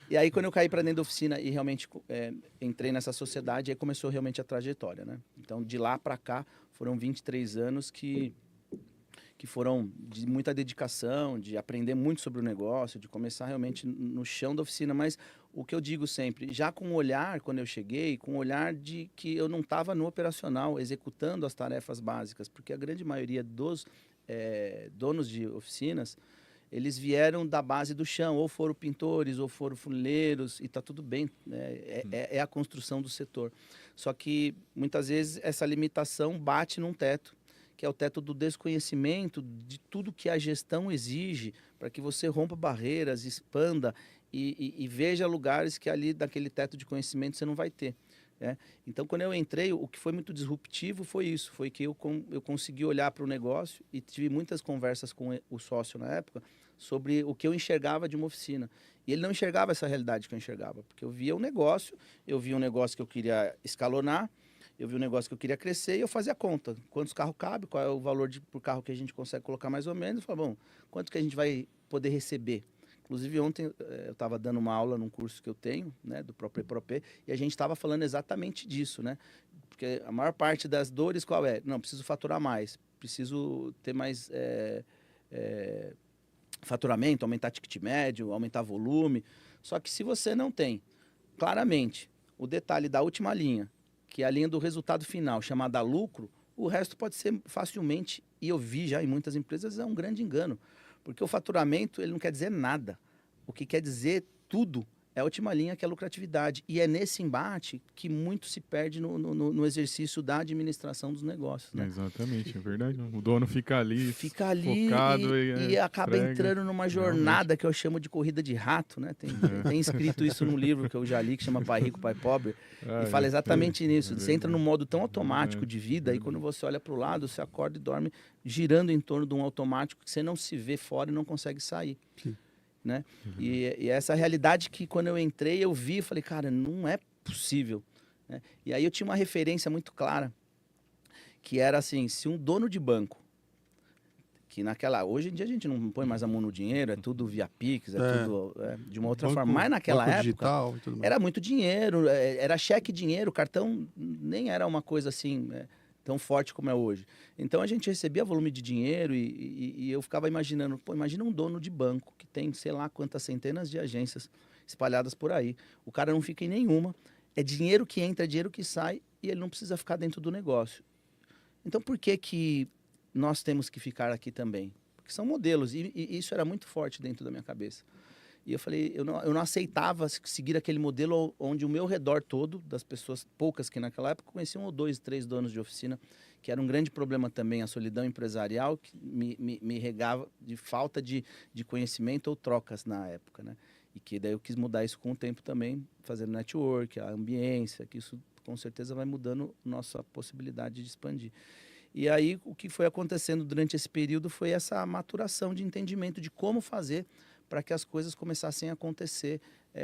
E aí, quando eu caí para dentro da oficina e realmente entrei nessa sociedade, aí começou realmente a trajetória, né? Então, de lá para cá, foram 23 anos que foram de muita dedicação, de aprender muito sobre o negócio, de começar realmente no chão da oficina. Mas o que eu digo sempre, já com o olhar, quando eu cheguei, com o olhar de que eu não estava no operacional, executando as tarefas básicas, porque a grande maioria dos donos de oficinas, eles vieram da base do chão, ou foram pintores, ou foram funileiros, e está tudo bem, né? É a construção do setor. Só que, muitas vezes, essa limitação bate num teto, que é o teto do desconhecimento de tudo que a gestão exige para que você rompa barreiras, expanda e veja lugares que ali, daquele teto de conhecimento, você não vai ter. Né? Então, quando eu entrei, o que foi muito disruptivo foi isso, foi que eu consegui olhar para o negócio e tive muitas conversas com o sócio na época sobre o que eu enxergava de uma oficina. E ele não enxergava essa realidade que eu enxergava, porque eu via um negócio que eu queria escalonar, eu vi um negócio que eu queria crescer e eu fazia a conta. Quantos carros cabe, qual é o valor por carro que a gente consegue colocar mais ou menos. Eu falava, bom, quanto que a gente vai poder receber? Inclusive, ontem eu estava dando uma aula num curso que eu tenho, né, do próprio Propê, e a gente estava falando exatamente disso, né? Porque a maior parte das dores, qual é? Não, preciso faturar mais, preciso ter mais faturamento, aumentar ticket médio, aumentar volume. Só que se você não tem claramente o detalhe da última linha, que é a linha do resultado final, chamada lucro, o resto pode ser facilmente, e eu vi já em muitas empresas, é um grande engano. Porque o faturamento, ele não quer dizer nada. O que quer dizer tudo é a última linha, que é a lucratividade. E é nesse embate que muito se perde no exercício da administração dos negócios. Né? Exatamente, é verdade. O dono fica ali Fica ali focado e acaba entrega. entrando numa Realmente. jornada que eu chamo de corrida de rato, né? Tem escrito isso num livro que eu já li, que chama Pai Rico, Pai Pobre, e Ah, fala já sei. exatamente É nisso. Você entra num verdade. modo tão É automático verdade. de É vida, e quando verdade. você olha para o lado, você acorda e dorme girando em torno de um automático que você não se vê fora e não consegue sair. Sim. Né? É verdade. E essa realidade que quando eu entrei, eu vi e falei, cara, não é possível. Né? E aí eu tinha uma referência muito clara, que era assim, se um dono de banco, que hoje em dia a gente não põe mais a mão no dinheiro, é tudo via Pix, é tudo de uma outra forma. Mas naquela Banco época digital e tudo mais. era muito dinheiro, era cheque dinheiro, cartão nem era uma coisa assim tão forte como é hoje. Então a gente recebia volume de dinheiro e eu ficava imaginando, pô, imagina um dono de banco que tem sei lá quantas centenas de agências espalhadas por aí. O cara não fica em nenhuma, é dinheiro que entra, é dinheiro que sai e ele não precisa ficar dentro do negócio. Então por que nós temos que ficar aqui também? Porque são modelos, e isso era muito forte dentro da minha cabeça. E eu falei, eu não aceitava seguir aquele modelo onde o meu redor todo, das pessoas poucas que naquela época conheciam 1 ou 2, 3 donos de oficina, que era um grande problema também, a solidão empresarial, que me regava de falta de conhecimento ou trocas na época, né? E que daí eu quis mudar isso com o tempo também, fazendo network, a ambiência, que isso com certeza vai mudando nossa possibilidade de expandir. E aí, o que foi acontecendo durante esse período foi essa maturação de entendimento de como fazer para que as coisas começassem a acontecer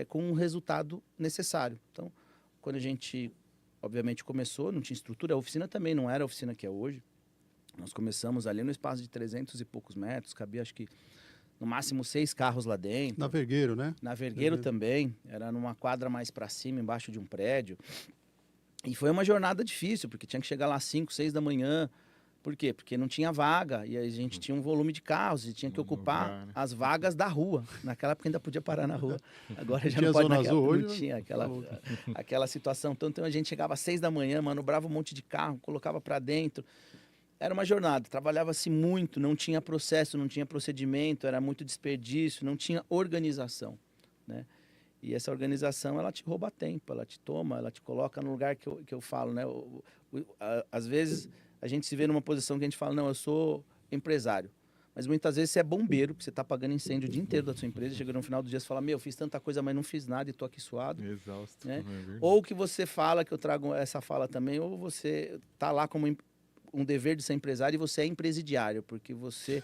com um resultado necessário. Então, quando a gente, obviamente, começou, não tinha estrutura, a oficina também não era a oficina que é hoje. Nós começamos ali no espaço de 300 e poucos metros, cabia acho que no máximo 6 carros lá dentro. Na Vergueiro, né? Na Vergueiro também, era numa quadra mais para cima, embaixo de um prédio. E foi uma jornada difícil, porque tinha que chegar lá às 5, 6 da manhã. Por quê? Porque não tinha vaga e a gente tinha um volume de carros e tinha que ocupar Lugar, né? as vagas da rua. Naquela época ainda podia parar na rua. Agora já Tinha não pode, Zona naquela Azul época hoje, não tinha tá louco. aquela situação. Então a gente chegava às 6 da manhã, manobrava um monte de carro, colocava para dentro. Era uma jornada, trabalhava-se muito, não tinha processo, não tinha procedimento, era muito desperdício, não tinha organização, né? E essa organização, ela te rouba tempo, ela te toma, ela te coloca no lugar que eu falo, né? Às vezes, a gente se vê numa posição que a gente fala, não, eu sou empresário. Mas muitas vezes você é bombeiro, porque você está apagando incêndio o dia inteiro da sua empresa, chega no final do dia e fala, meu, fiz tanta coisa, mas não fiz nada e estou aqui suado. Exausto. Né? É verdade. Ou que você fala, que eu trago essa fala também, ou você está lá como um dever de ser empresário e você é empresidiário, porque você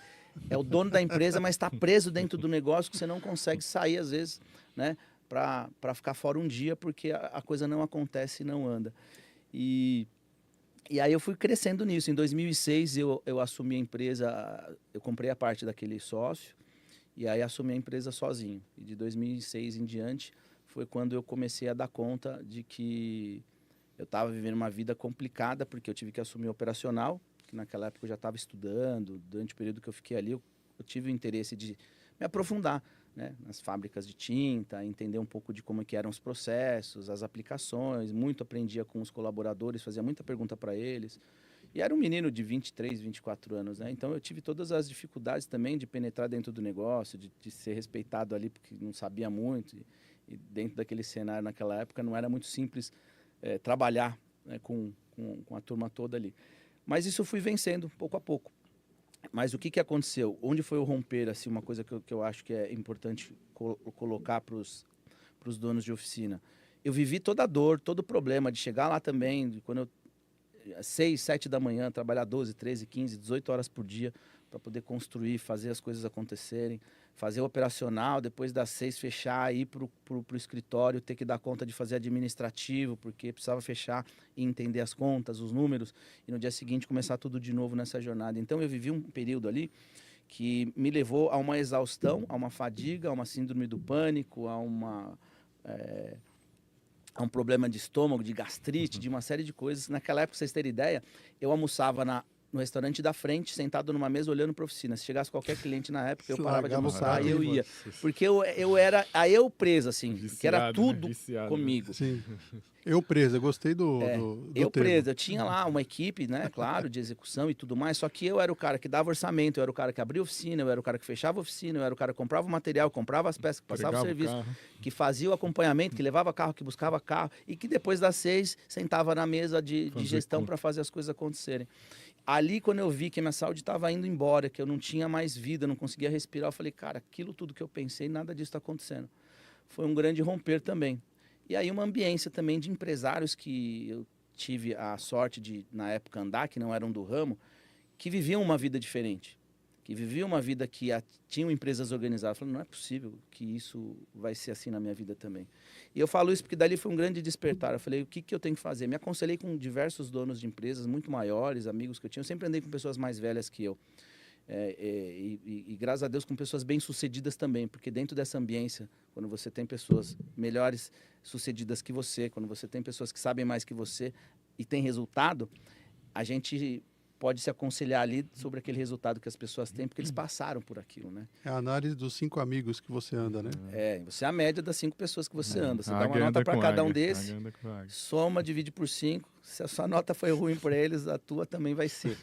é o dono da empresa, mas está preso dentro do negócio que você não consegue sair, às vezes, né? Para ficar fora um dia, porque a coisa não acontece e não anda. E aí eu fui crescendo nisso. Em 2006 eu assumi a empresa, eu comprei a parte daquele sócio, e aí assumi a empresa sozinho. E de 2006 em diante, foi quando eu comecei a dar conta de que eu estava vivendo uma vida complicada, porque eu tive que assumir o operacional, que naquela época eu já estava estudando, durante o período que eu fiquei ali, eu tive o interesse de me aprofundar, né, nas fábricas de tinta, entender um pouco de como que eram os processos, as aplicações, muito aprendia com os colaboradores, fazia muita pergunta para eles. E era um menino de 23, 24 anos, né? Então eu tive todas as dificuldades também de penetrar dentro do negócio, de ser respeitado ali, porque não sabia muito. E dentro daquele cenário, naquela época, não era muito simples trabalhar, né, com a turma toda ali. Mas isso eu fui vencendo pouco a pouco. Mas o que aconteceu? Onde foi o romper, assim, uma coisa que eu acho que é importante colocar para os donos de oficina. Eu vivi toda a dor, todo o problema de chegar lá também, de quando eu 6, 7 da manhã, trabalhar 12, 13, 15, 18 horas por dia para poder construir, fazer as coisas acontecerem, fazer o operacional, depois das 6 fechar, ir para o escritório, ter que dar conta de fazer administrativo, porque precisava fechar e entender as contas, os números, e no dia seguinte começar tudo de novo nessa jornada. Então eu vivi um período ali que me levou a uma exaustão, a uma fadiga, a uma síndrome do pânico, a um problema de estômago, de gastrite, de uma série de coisas. Naquela época, pra vocês terem ideia, eu almoçava no restaurante da frente, sentado numa mesa, olhando para a oficina. Se chegasse qualquer cliente na época, eu parava de almoçar e eu ia. Porque eu era eu preso, assim, Viciado, que era tudo viciado, comigo. Sim. Eu preso, eu gostei do Eu termo. preso, eu tinha lá uma equipe, né, claro, de execução e tudo mais, só que eu era o cara que dava orçamento, eu era o cara que abria oficina, eu era o cara que fechava a oficina, eu era o cara que comprava o material, comprava as peças, que passava o serviço, que fazia o acompanhamento, que levava carro, que buscava carro, e que depois das 6 sentava na mesa de gestão para fazer as coisas acontecerem. Ali, quando eu vi que minha saúde estava indo embora, que eu não tinha mais vida, não conseguia respirar, eu falei, cara, aquilo tudo que eu pensei, nada disso está acontecendo. Foi um grande romper também. E aí uma ambiência também de empresários que eu tive a sorte de, na época, andar, que não eram do ramo, que viviam uma vida diferente. Que viviam uma vida que tinham empresas organizadas. Eu falei, não é possível que isso vai ser assim na minha vida também. E eu falo isso porque dali foi um grande despertar. Eu falei, o que eu tenho que fazer? Me aconselhei com diversos donos de empresas muito maiores, amigos que eu tinha. Eu sempre andei com pessoas mais velhas que eu. E graças a Deus com pessoas bem-sucedidas também, porque dentro dessa ambiência, quando você tem pessoas melhores sucedidas que você, quando você tem pessoas que sabem mais que você e tem resultado, a gente pode se aconselhar ali sobre aquele resultado que as pessoas têm, porque eles passaram por aquilo, né? É a análise dos 5 amigos que você anda, né? Você é a média das 5 pessoas que você anda. Você dá uma nota para cada um desses, soma, divide por 5. Se a sua nota foi ruim para eles, a tua também vai ser.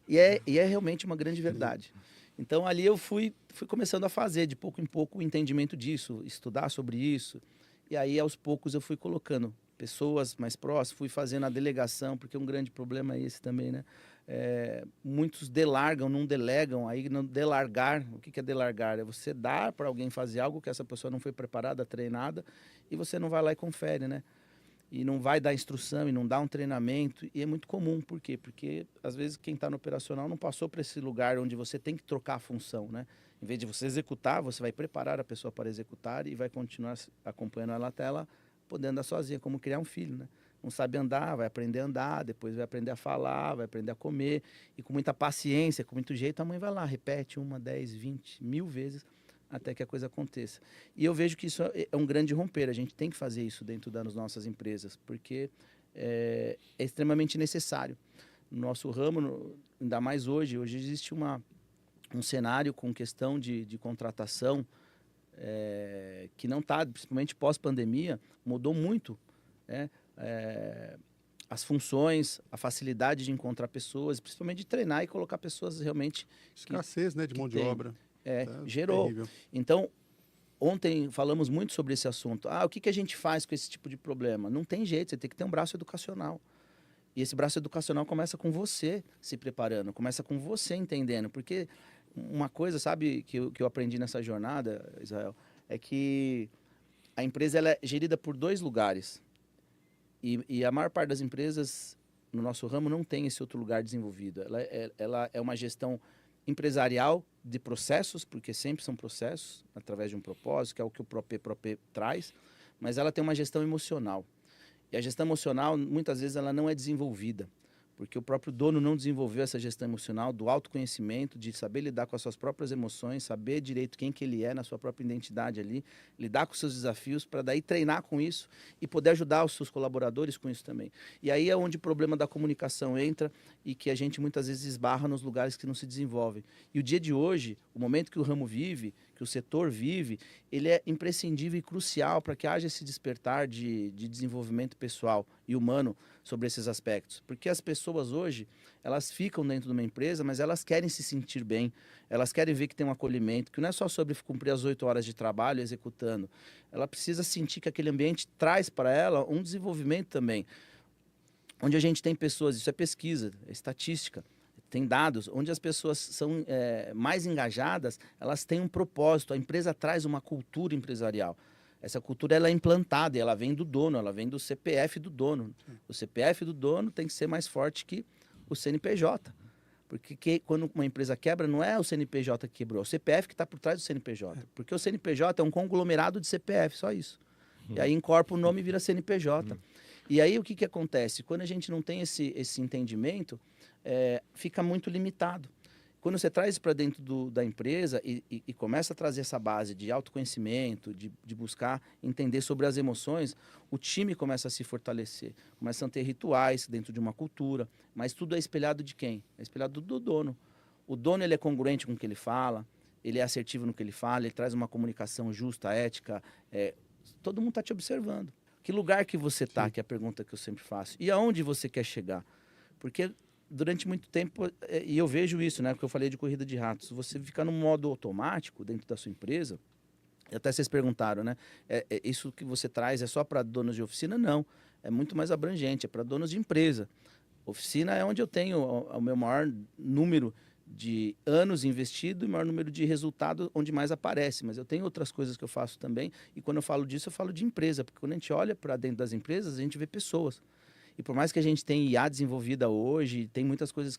E é realmente uma grande verdade. Então, ali eu fui começando a fazer, de pouco em pouco, o entendimento disso, estudar sobre isso. E aí, aos poucos, eu fui colocando pessoas mais próximas, fui fazendo a delegação, porque um grande problema é esse também, né? Muitos delargam, não delegam. Aí, não delargar, o que é delargar? É você dar para alguém fazer algo que essa pessoa não foi preparada, treinada, e você não vai lá e confere, né? E não vai dar instrução e não dá um treinamento. E é muito comum. Por quê? Porque, às vezes, quem está no operacional não passou para esse lugar onde você tem que trocar a função, né? Em vez de você executar, você vai preparar a pessoa para executar e vai continuar acompanhando ela até ela poder andar sozinha, como criar um filho, né? Não sabe andar, vai aprender a andar, depois vai aprender a falar, vai aprender a comer. E com muita paciência, com muito jeito, a mãe vai lá, repete 1, 10, 20, 1000 vezes até que a coisa aconteça. E eu vejo que isso é um grande romper. A gente tem que fazer isso dentro das nossas empresas, porque é extremamente necessário. No nosso ramo, ainda mais hoje existe um cenário com questão de contratação que não está, principalmente pós-pandemia, mudou muito, né? As funções, a facilidade de encontrar pessoas, principalmente de treinar e colocar pessoas realmente... Escassez, né, de mão de obra. Gerou. Terrível. Então, ontem falamos muito sobre esse assunto. O que a gente faz com esse tipo de problema? Não tem jeito, você tem que ter um braço educacional. E esse braço educacional começa com você se preparando, começa com você entendendo. Porque uma coisa, sabe, que eu aprendi nessa jornada, Israel, é que a empresa ela é gerida por 2 lugares. E a maior parte das empresas no nosso ramo não tem esse outro lugar desenvolvido. Ela é uma gestão empresarial de processos, porque sempre são processos, através de um propósito, que é o que o ProP traz, mas ela tem uma gestão emocional. E a gestão emocional, muitas vezes, ela não é desenvolvida, porque o próprio dono não desenvolveu essa gestão emocional do autoconhecimento, de saber lidar com as suas próprias emoções, saber direito quem que ele é na sua própria identidade ali, lidar com os seus desafios, para daí treinar com isso e poder ajudar os seus colaboradores com isso também. E aí é onde o problema da comunicação entra e que a gente muitas vezes esbarra nos lugares que não se desenvolvem. E o dia de hoje, o momento que o ramo vive, que o setor vive, ele é imprescindível e crucial para que haja esse despertar de desenvolvimento pessoal e humano sobre esses aspectos. Porque as pessoas hoje, elas ficam dentro de uma empresa, mas elas querem se sentir bem, elas querem ver que tem um acolhimento, que não é só sobre cumprir as 8 horas de trabalho executando. Ela precisa sentir que aquele ambiente traz para ela um desenvolvimento também. Onde a gente tem pessoas, isso é pesquisa, é estatística, tem dados, onde as pessoas são mais engajadas, elas têm um propósito, a empresa traz uma cultura empresarial. Essa cultura ela é implantada e ela vem do dono, ela vem do CPF do dono. O CPF do dono tem que ser mais forte que o CNPJ. Porque quando uma empresa quebra, não é o CNPJ que quebrou, é o CPF que está por trás do CNPJ. Porque o CNPJ é um conglomerado de CPF, só isso. E aí incorpora o nome e vira CNPJ. E aí o que acontece? Quando a gente não tem esse entendimento, fica muito limitado. Quando você traz isso para dentro da empresa e começa a trazer essa base de autoconhecimento, de buscar entender sobre as emoções, o time começa a se fortalecer. Começam a ter rituais dentro de uma cultura, mas tudo é espelhado de quem? É espelhado do dono. O dono ele é congruente com o que ele fala, ele é assertivo no que ele fala, ele traz uma comunicação justa, ética. Todo mundo está te observando. Que lugar que você está, que é a pergunta que eu sempre faço. E aonde você quer chegar? Porque durante muito tempo, e eu vejo isso, né? Porque eu falei de corrida de ratos. Você ficar no modo automático dentro da sua empresa, e até vocês perguntaram, né? Isso que você traz é só para donos de oficina? Não. É muito mais abrangente, é para donos de empresa. Oficina é onde eu tenho o meu maior número de anos investido e maior número de resultado onde mais aparece. Mas eu tenho outras coisas que eu faço também. E quando eu falo disso, eu falo de empresa. Porque quando a gente olha para dentro das empresas, a gente vê pessoas. E por mais que a gente tenha IA desenvolvida hoje, tem muitas coisas